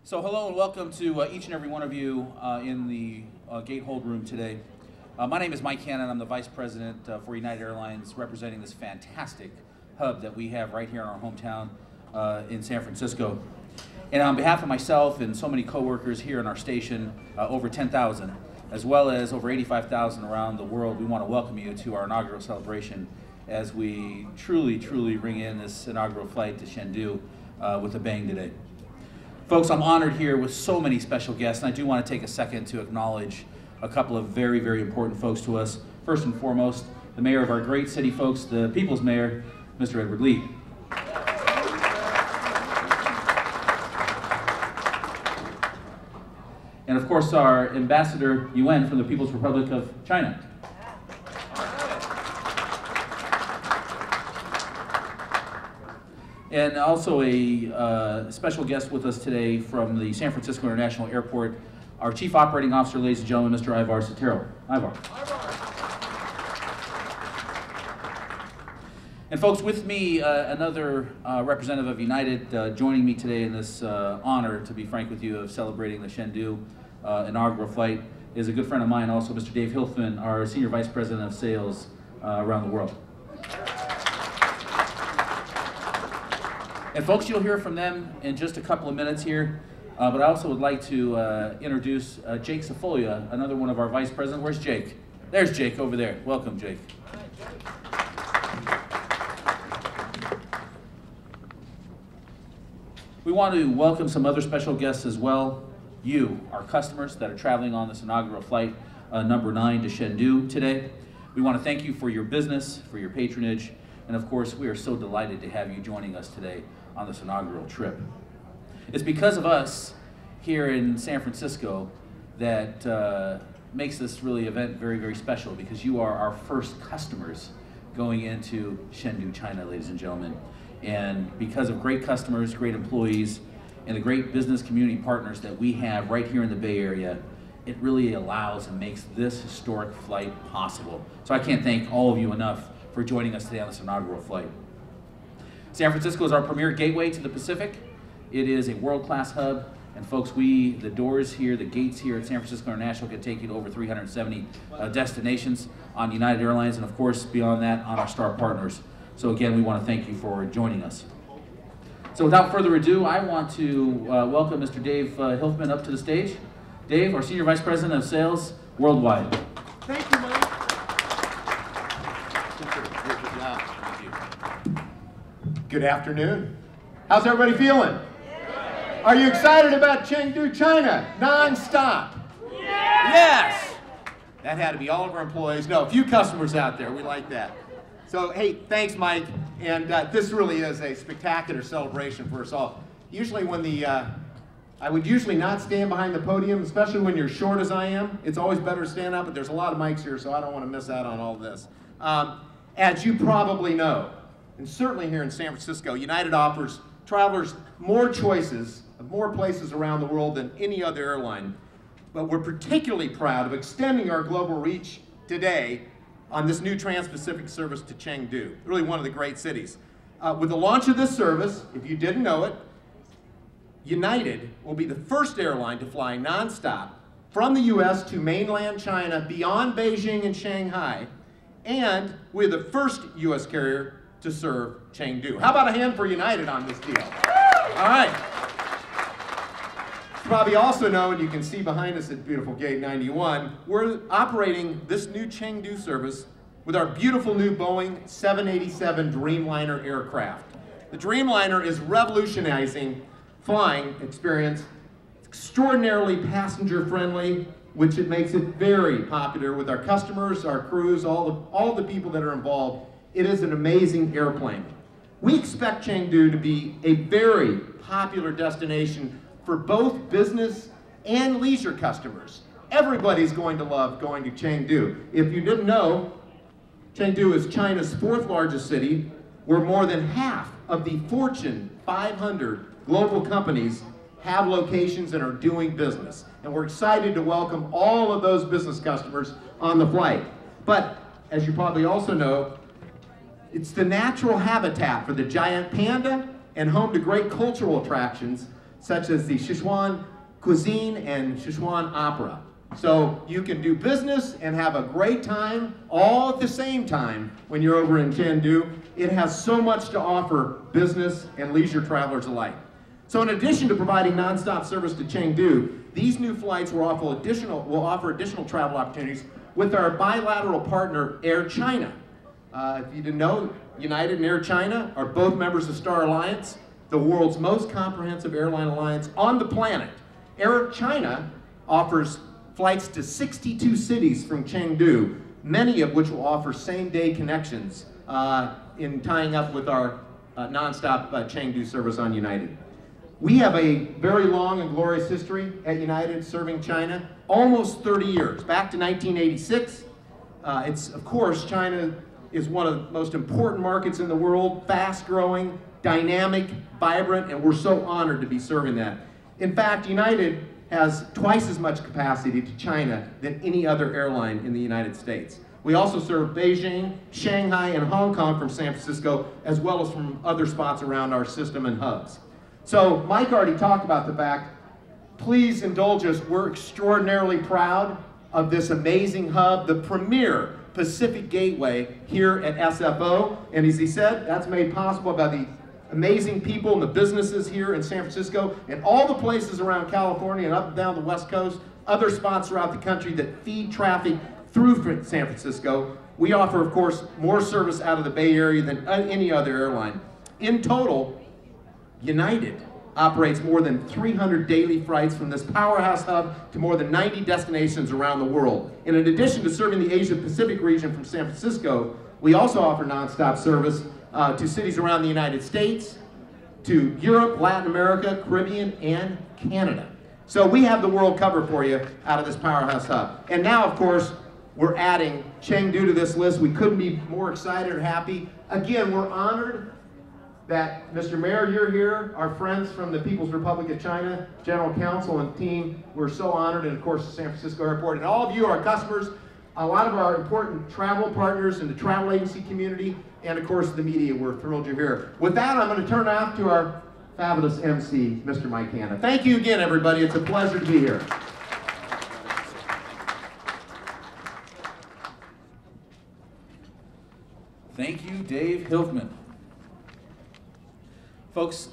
So hello and welcome to each and every one of you in the gate hold room today. My name is Mike Hannon. I'm the Vice President for United Airlines, representing this fantastic hub that we have right here in our hometown in San Francisco. And on behalf of myself and so many coworkers here in our station, over 10,000, as well as over 85,000 around the world, we want to welcome you to our inaugural celebration as we truly ring in this inaugural flight to Chengdu with a bang today. Folks, I'm honored here with so many special guests, and I do want to take a second to acknowledge a couple of very important folks to us. First and foremost, the mayor of our great city, folks, the people's mayor, Mr. Edward Lee. And of course, our ambassador, Yuan, from the People's Republic of China. And also a special guest with us today from the San Francisco International Airport, our Chief Operating Officer, ladies and gentlemen, Mr. Ivar Sotero. Ivar. And folks, with me, another representative of United joining me today in this honor, to be frank with you, of celebrating the Chengdu inaugural flight is a good friend of mine, also Mr. Dave Hilfman, our Senior Vice President of Sales around the world. And folks, you'll hear from them in just a couple of minutes here, but I also would like to introduce Jake Safolia, another one of our vice presidents. Where's Jake? There's Jake over there. Welcome, Jake. We want to welcome some other special guests as well. You, our customers that are traveling on this inaugural flight, number 9 to Chengdu today. We want to thank you for your business, for your patronage, and of course, we are so delighted to have you joining us today on this inaugural trip. It's because of us here in San Francisco that makes this really event very special, because you are our first customers going into Chengdu, China, ladies and gentlemen. And because of great customers, great employees, and the great business community partners that we have right here in the Bay Area, it really allows and makes this historic flight possible. So I can't thank all of you enough for joining us today on this inaugural flight. San Francisco is our premier gateway to the Pacific. It is a world-class hub, and folks, the doors here, the gates here at San Francisco International can take you to over 370 destinations on United Airlines, and of course, beyond that, on our star partners. So again, we want to thank you for joining us. So without further ado, I want to welcome Mr. Dave Hilfman up to the stage. Dave, our Senior Vice President of Sales Worldwide. Thank you, Mike. Good afternoon. How's everybody feeling? Are you excited about Chengdu, China? Nonstop. Yes. That had to be all of our employees. No, a few customers out there. We like that. So, hey, thanks, Mike. And this really is a spectacular celebration for us all. Usually when I would usually not stand behind the podium, especially when you're short as I am. It's always better to stand up, but there's a lot of mics here, so I don't want to miss out on all this. As you probably know, and certainly here in San Francisco, United offers travelers more choices of more places around the world than any other airline. But we're particularly proud of extending our global reach today on this new Trans-Pacific service to Chengdu, really one of the great cities. With the launch of this service, if you didn't know it, United will be the first airline to fly nonstop from the US to mainland China beyond Beijing and Shanghai, and we're the first US carrier to serve Chengdu. How about a hand for United on this deal? All right. You probably also know, and you can see behind us at beautiful Gate 91, we're operating this new Chengdu service with our beautiful new Boeing 787 Dreamliner aircraft. The Dreamliner is revolutionizing flying experience. It's extraordinarily passenger friendly, which it makes it very popular with our customers, our crews, all the people that are involved. It is an amazing airplane. We expect Chengdu to be a very popular destination for both business and leisure customers. Everybody's going to love going to Chengdu. If you didn't know, Chengdu is China's 4th largest city, where more than half of the Fortune 500 global companies have locations and are doing business. And we're excited to welcome all of those business customers on the flight. But as you probably also know, it's the natural habitat for the giant panda and home to great cultural attractions such as the Sichuan cuisine and Sichuan opera. So you can do business and have a great time all at the same time when you're over in Chengdu. It has so much to offer business and leisure travelers alike. So in addition to providing nonstop service to Chengdu, these new flights will offer additional travel opportunities with our bilateral partner, Air China. If you didn't know, United and Air China are both members of Star Alliance, the world's most comprehensive airline alliance on the planet. Air China offers flights to 62 cities from Chengdu, many of which will offer same-day connections in tying up with our nonstop Chengdu service on United. We have a very long and glorious history at United serving China, almost 30 years, back to 1986. Of course, China is one of the most important markets in the world, fast-growing, dynamic, vibrant, and we're so honored to be serving that. In fact, United has twice as much capacity to China than any other airline in the United States. We also serve Beijing, Shanghai, and Hong Kong from San Francisco, as well as from other spots around our system and hubs. So Mike already talked about the fact, please indulge us, we're extraordinarily proud of this amazing hub, the premier Pacific Gateway here at SFO. And as he said, that's made possible by the amazing people and the businesses here in San Francisco and all the places around California and up and down the West Coast, other spots throughout the country that feed traffic through San Francisco. We offer, of course, more service out of the Bay Area than any other airline. In total, United operates more than 300 daily flights from this powerhouse hub to more than 90 destinations around the world. And in addition to serving the Asia Pacific region from San Francisco, we also offer nonstop service to cities around the United States, to Europe, Latin America, Caribbean, and Canada. So we have the world covered for you out of this powerhouse hub. And now, of course, we're adding Chengdu to this list. We couldn't be more excited or happy. Again, we're honored that, Mr. Mayor, you're here, our friends from the People's Republic of China, General Counsel and team, we're so honored, and of course the San Francisco Airport, and all of you, our customers, a lot of our important travel partners in the travel agency community, and of course the media, we're thrilled you're here. With that, I'm going to turn it off to our fabulous MC, Mr. Mike Hanna. Thank you again, everybody. It's a pleasure to be here. Thank you, Dave Hilfman. Folks,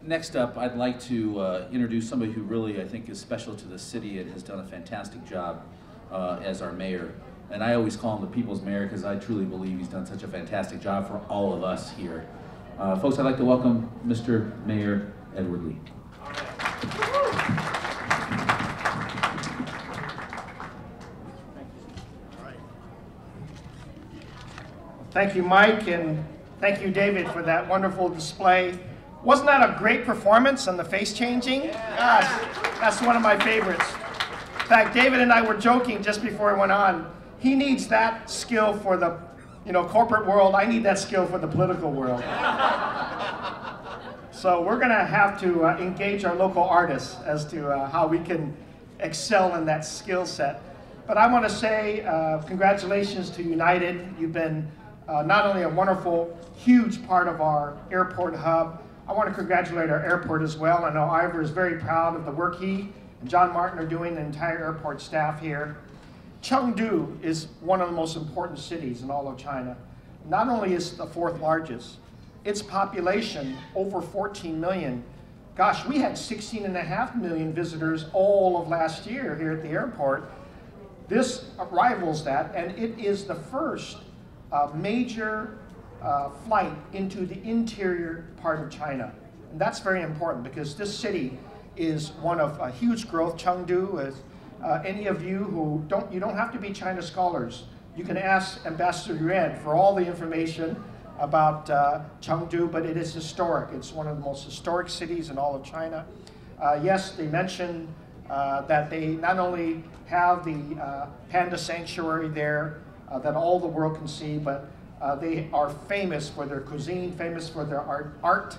next up, I'd like to introduce somebody who really, I think, is special to the city and has done a fantastic job as our mayor. And I always call him the people's mayor because I truly believe he's done such a fantastic job for all of us here. Folks, I'd like to welcome Mr. Mayor Edward Lee. Thank you, Mike, and thank you, David, for that wonderful display. Wasn't that a great performance on the face changing? Gosh, that's one of my favorites. In fact, David and I were joking just before I went on. He needs that skill for the corporate world. I need that skill for the political world. So we're going to have to engage our local artists as to how we can excel in that skill set. But I want to say congratulations to United. You've been not only a wonderful, huge part of our airport hub. I want to congratulate our airport as well. I know Ivor is very proud of the work he and John Martin are doing, the entire airport staff here. Chengdu is one of the most important cities in all of China. Not only is it the fourth largest, its population over 14 million. Gosh, we had 16.5 million visitors all of last year here at the airport. This rivals that, and it is the first major flight into the interior part of China. And that's very important because this city is one of huge growth. Chengdu is, any of you who you don't have to be China scholars. You can ask Ambassador Yuan for all the information about Chengdu, but it is historic. It's one of the most historic cities in all of China. Yes, they mentioned that they not only have the panda sanctuary there that all the world can see, but they are famous for their cuisine, famous for their art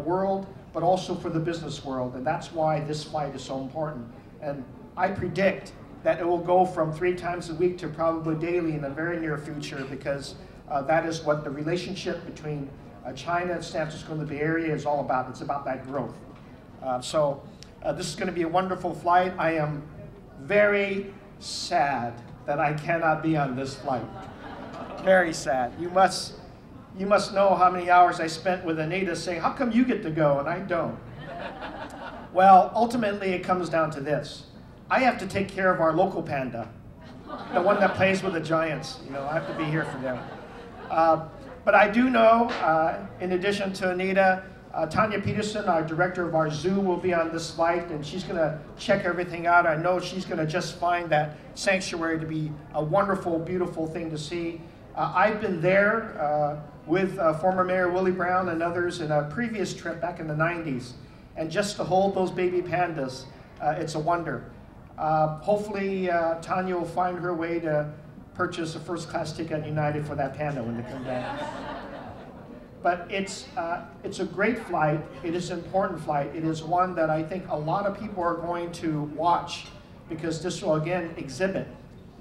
world, but also for the business world. And that's why this flight is so important. And I predict that it will go from 3 times a week to probably daily in the very near future, because that is what the relationship between China and San Francisco and the Bay Area is all about. It's about that growth. This is going to be a wonderful flight. I am very sad that I cannot be on this flight. Very sad. You must know how many hours I spent with Anita saying, how come you get to go and I don't? Well, ultimately it comes down to this. I have to take care of our local panda, the one that plays with the giants. You know, I have to be here for them. But I do know, in addition to Anita, Tanya Peterson, our director of our zoo, will be on this flight, and she's going to check everything out. I know she's going to just find that sanctuary to be a wonderful, beautiful thing to see. I've been there with former Mayor Willie Brown and others in a previous trip back in the 90s. And just to hold those baby pandas, it's a wonder. Hopefully, Tanya will find her way to purchase a first-class ticket on United for that panda when they come back. But it's a great flight. It is an important flight. It is one that I think a lot of people are going to watch, because this will, again, exhibit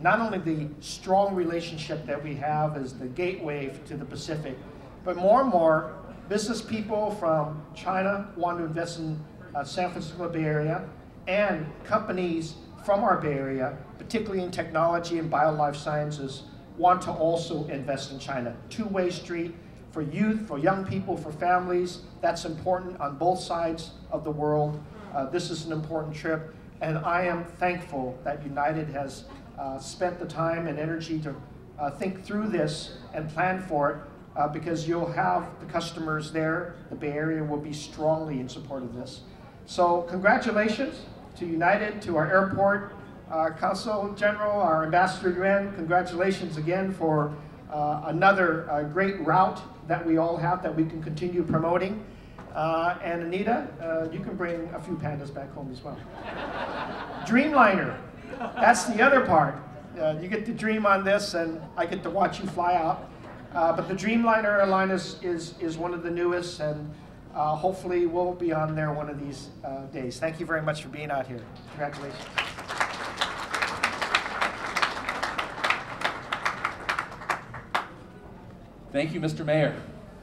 not only the strong relationship that we have as the gateway to the Pacific, but more and more business people from China want to invest in San Francisco Bay Area, and companies from our Bay Area, particularly in technology and biolife sciences, want to also invest in China. Two-way street for youth, for young people, for families. That's important on both sides of the world. This is an important trip, and I am thankful that United has spent the time and energy to think through this and plan for it, because you'll have the customers there. The Bay Area will be strongly in support of this. So congratulations to United, to our airport, our Consul General, our Ambassador Yuan. Congratulations again for another great route that we all have that we can continue promoting. And Anita, you can bring a few pandas back home as well. Dreamliner, that's the other part. You get to dream on this, and I get to watch you fly out. But the Dreamliner airline is one of the newest, and hopefully we'll be on there one of these days. Thank you very much for being out here. Congratulations. Thank you, Mr. Mayor.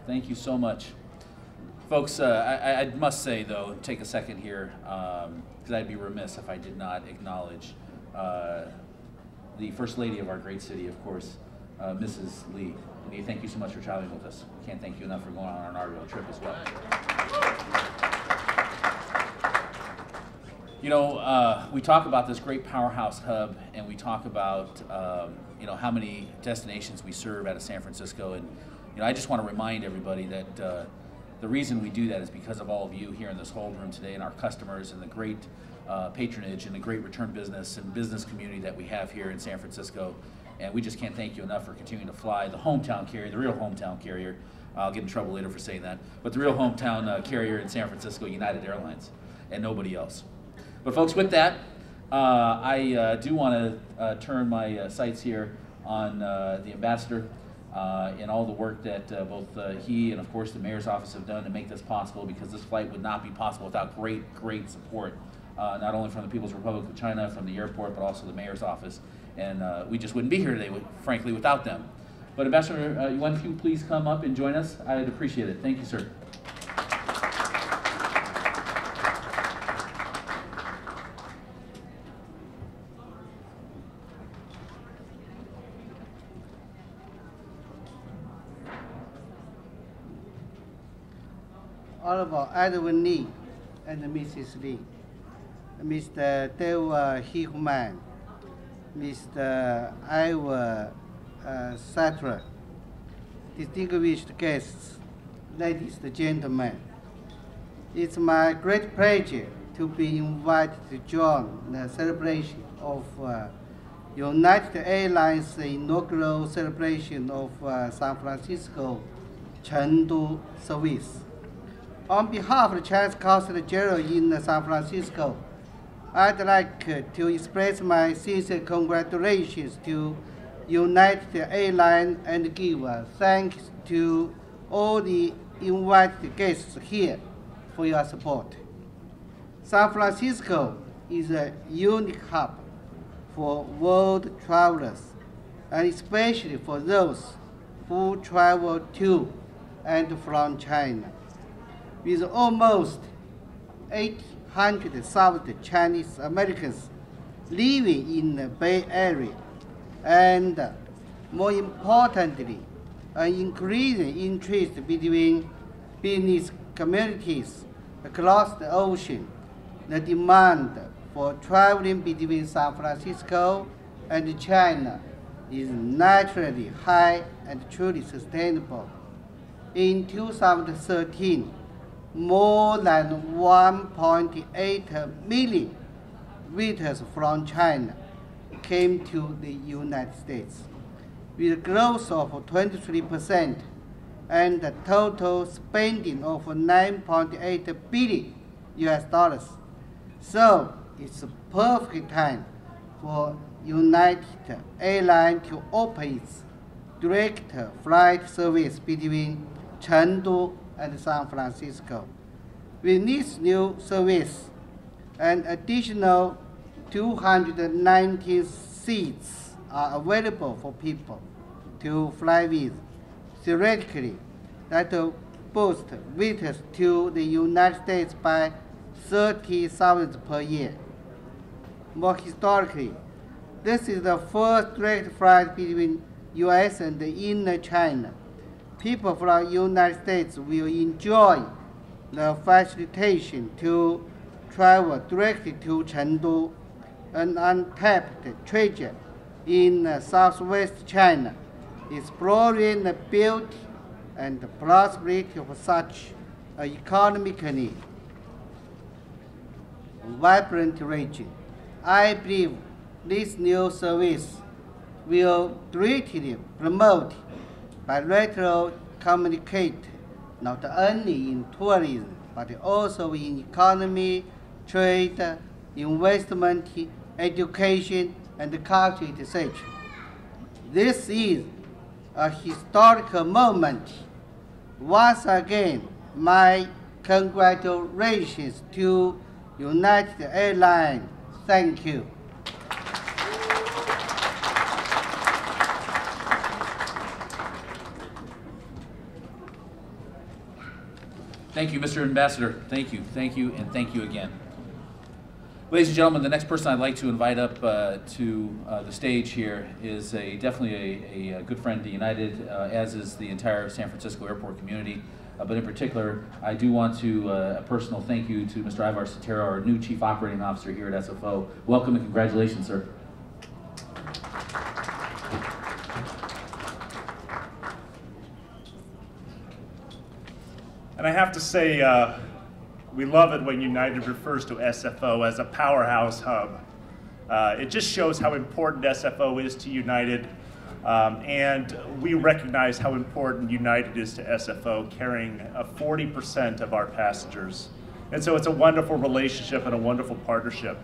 Thank you so much. Folks, I must say, though, take a second here, because I'd be remiss if I did not acknowledge the First Lady of our great city, of course, Mrs. Lee. Lee, thank you so much for traveling with us. Can't thank you enough for going on our inaugural trip as well. You know, we talk about this great powerhouse hub, and we talk about you know, how many destinations we serve out of San Francisco, and you know, I just want to remind everybody that the reason we do that is because of all of you here in this whole room today, and our customers, and the great patronage and the great return business and business community that we have here in San Francisco. And we just can't thank you enough for continuing to fly the hometown carrier, the real hometown carrier. I'll get in trouble later for saying that, but the real hometown carrier in San Francisco, United Airlines, and nobody else. But folks, with that, I do want to turn my sights here on the ambassador and all the work that both he and, of course, the mayor's office have done to make this possible, because this flight would not be possible without great support, not only from the People's Republic of China, from the airport, but also the mayor's office. And we just wouldn't be here today, frankly, without them. But Ambassador Yuan, if you please come up and join us, I'd appreciate it. Thank you, sir. Honorable Edwin Lee and Mrs. Lee, Mr. Dave Hickman, Mr. Ivor Sattler, distinguished guests, ladies and gentlemen. It's my great pleasure to be invited to join the celebration of United Airlines inaugural celebration of San Francisco Chengdu service. On behalf of the Chinese Consul General in San Francisco, I'd like to express my sincere congratulations to United Airlines and give thanks to all the invited guests here for your support. San Francisco is a unique hub for world travelers, and especially for those who travel to and from China. With almost 800,000 Chinese Americans living in the Bay Area, and more importantly, an increasing interest between business communities across the ocean. The demand for traveling between San Francisco and China is naturally high and truly sustainable. In 2013, more than 1.8 million visitors from China came to the United States, with growth of 23% and a total spending of $9.8 billion US. So it's a perfect time for United Airlines to open its direct flight service between Chengdu and San Francisco. With this new service, an additional 219 seats are available for people to fly with. Theoretically, that will boost visitors to the United States by 30,000 per year. More historically, this is the first direct flight between U.S. and inner China. People from the United States will enjoy the facilitation to travel directly to Chengdu, an untapped treasure in southwest China, exploring the beauty and the prosperity of such an economically vibrant region. I believe this new service will greatly promote bilateral communication, not only in tourism, but also in economy, trade, investment, education, and culture, etc. This is a historical moment. Once again, my congratulations to United Airlines. Thank you. Thank you, Mr. Ambassador. Thank you, and thank you again. Ladies and gentlemen, the next person I'd like to invite up to the stage here is definitely a good friend to United, as is the entire San Francisco airport community. But in particular, I do want to a personal thank you to Mr. Ivar Sotero, our new Chief Operating Officer here at SFO. Welcome and congratulations, sir. And I have to say, we love it when United refers to SFO as a powerhouse hub. It just shows how important SFO is to United, and we recognize how important United is to SFO, carrying 40% of our passengers. And so it's a wonderful relationship and a wonderful partnership.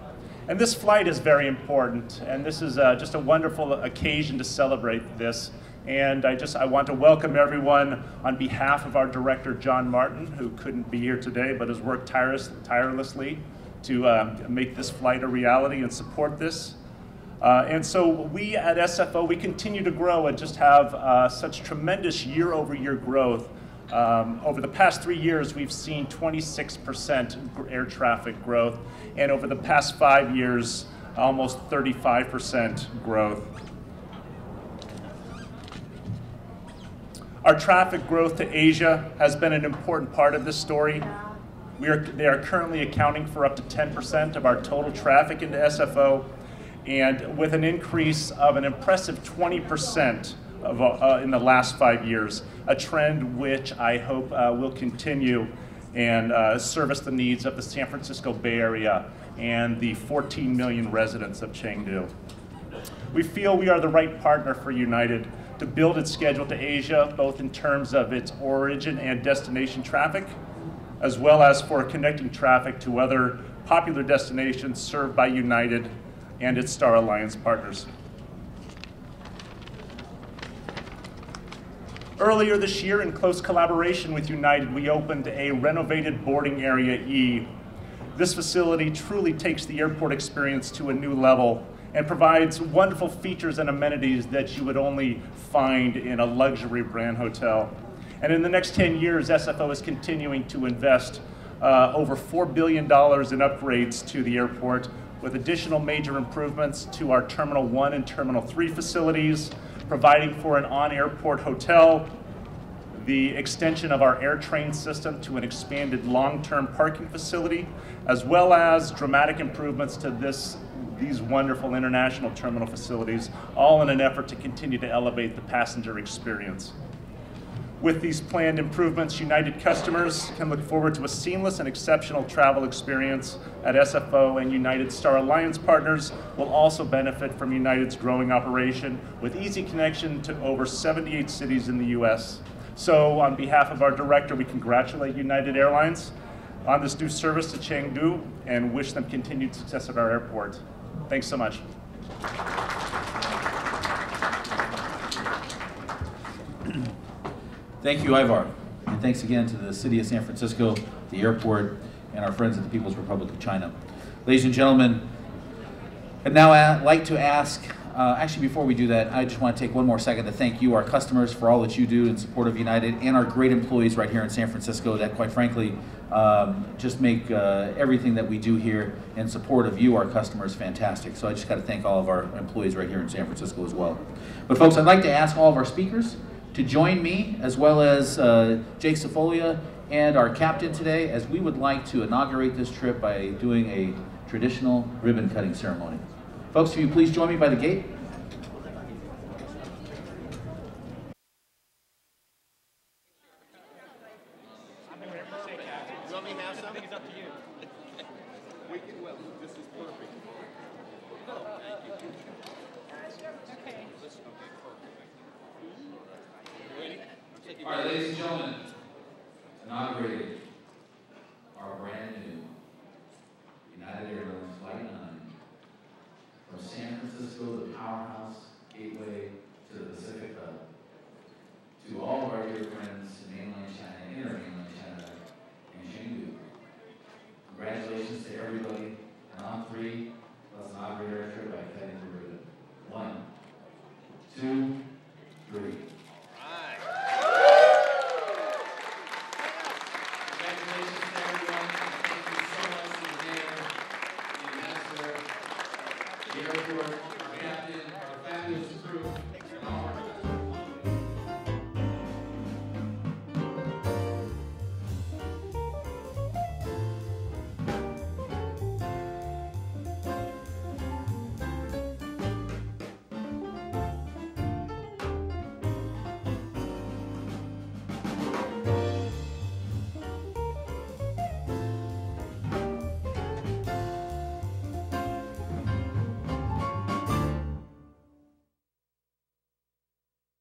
And this flight is very important, and this is just a wonderful occasion to celebrate this. And I want to welcome everyone on behalf of our director, John Martin, who couldn't be here today, but has worked tirelessly to make this flight a reality and support this. And so we at SFO, we continue to grow and just have such tremendous year-over-year growth. Over the past 3 years, we've seen 26% air traffic growth, and over the past 5 years, almost 35% growth. Our traffic growth to Asia has been an important part of this story. They are currently accounting for up to 10% of our total traffic into SFO, and with an increase of an impressive 20% in the last 5 years, a trend which I hope will continue and service the needs of the San Francisco Bay Area and the 14 million residents of Chengdu. We feel we are the right partner for United to build its schedule to Asia, both in terms of its origin and destination traffic, as well as for connecting traffic to other popular destinations served by United and its Star Alliance partners. Earlier this year, in close collaboration with United, we opened a renovated boarding area E. This facility truly takes the airport experience to a new level and provides wonderful features and amenities that you would only find in a luxury brand hotel. And in the next 10 years, SFO is continuing to invest over $4 billion in upgrades to the airport, with additional major improvements to our Terminal 1 and Terminal 3 facilities, providing for an on-airport hotel, the extension of our AirTrain system to an expanded long-term parking facility, as well as dramatic improvements to these wonderful international terminal facilities, all in an effort to continue to elevate the passenger experience. With these planned improvements, United customers can look forward to a seamless and exceptional travel experience at SFO, and United Star Alliance partners will also benefit from United's growing operation with easy connection to over 78 cities in the US. So on behalf of our director, we congratulate United Airlines on this new service to Chengdu and wish them continued success at our airport. Thanks so much. Thank you, Ivar. And thanks again to the City of San Francisco, the airport, and our friends at the People's Republic of China. Ladies and gentlemen, I'd now like to ask, actually before we do that, I just want to take one more second to thank you, our customers, for all that you do in support of United, and our great employees right here in San Francisco that, quite frankly, just make everything that we do here in support of you, our customers, fantastic. So I just got to thank all of our employees right here in San Francisco as well. But folks, I'd like to ask all of our speakers to join me, as well as Jake Safolia and our captain today, as we would like to inaugurate this trip by doing a traditional ribbon cutting ceremony. Folks, if you please join me by the gate. All right, ladies and gentlemen, inaugurating our brand new United Airlines Flight 9 from San Francisco, the powerhouse gateway to the Pacific Hub, to all of our dear friends in mainland China, inter-mainland China, and Chengdu. Congratulations to everybody, and on three, let's inaugurate our trip by cutting the ribbon. 1, 2,